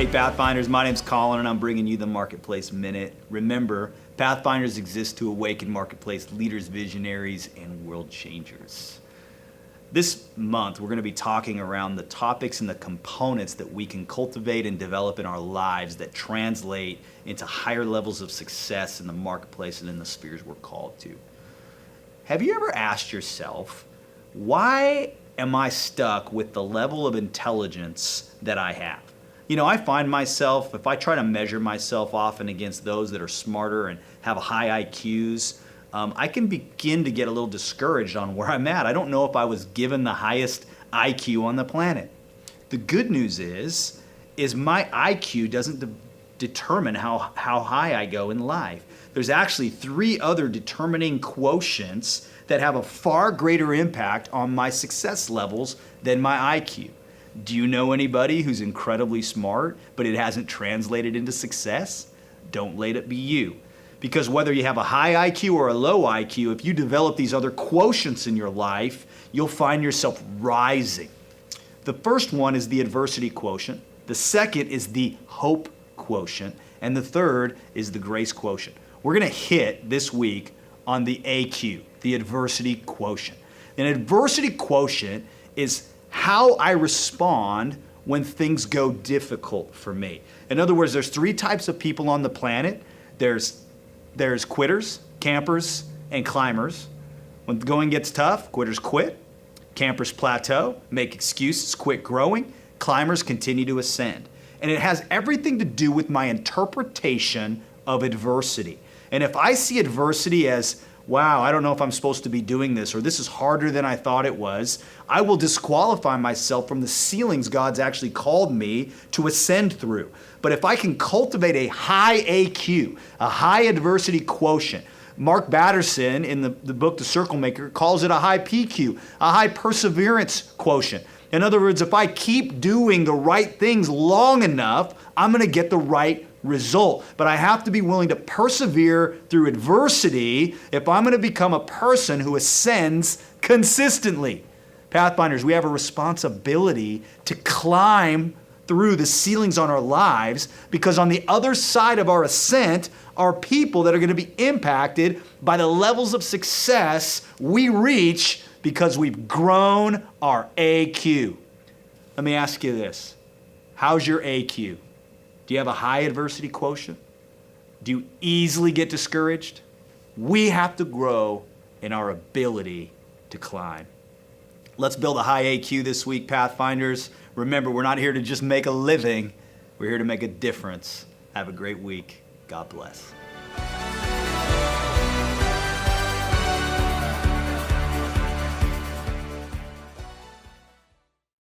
Hey Pathfinders, my name's Colin and I'm bringing you the Marketplace Minute. Remember, Pathfinders exist to awaken marketplace leaders, visionaries, and world changers. This month, we're going to be talking around the topics and the components that we can cultivate and develop in our lives that translate into higher levels of success in the marketplace and in the spheres we're called to. Have you ever asked yourself, why am I stuck with the level of intelligence that I have? You know, I find myself, if I try to measure myself often against those that are smarter and have high IQs, I can begin to get a little discouraged on where I'm at. I don't know if I was given the highest IQ on the planet. The good news is my IQ doesn't determine how high I go in life. There's actually 3 other determining quotients that have a far greater impact on my success levels than my IQ. Do you know anybody who's incredibly smart, but it hasn't translated into success? Don't let it be you. Because whether you have a high IQ or a low IQ, if you develop these other quotients in your life, you'll find yourself rising. The first one is the adversity quotient. The second is the hope quotient. And the third is the grace quotient. We're going to hit this week on the AQ, the adversity quotient. An adversity quotient is how I respond when things go difficult for me. In other words, there's 3 types of people on the planet. There's quitters, campers, and climbers. When the going gets tough, quitters quit, campers plateau, make excuses, quit growing, climbers continue to ascend. And it has everything to do with my interpretation of adversity. And if I see adversity as, wow, I don't know if I'm supposed to be doing this, or this is harder than I thought it was, I will disqualify myself from the ceilings God's actually called me to ascend through. But if I can cultivate a high AQ, a high adversity quotient, Mark Batterson in the book The Circle Maker calls it a high PQ, a high perseverance quotient. In other words, if I keep doing the right things long enough, I'm going to get the right result. But I have to be willing to persevere through adversity if I'm going to become a person who ascends consistently. Pathfinders, we have a responsibility to climb through the ceilings on our lives, because on the other side of our ascent are people that are going to be impacted by the levels of success we reach because we've grown our AQ. Let me ask you this. How's your AQ? Do you have a high adversity quotient? Do you easily get discouraged? We have to grow in our ability to climb. Let's build a high AQ this week, Pathfinders. Remember, we're not here to just make a living. We're here to make a difference. Have a great week. God bless.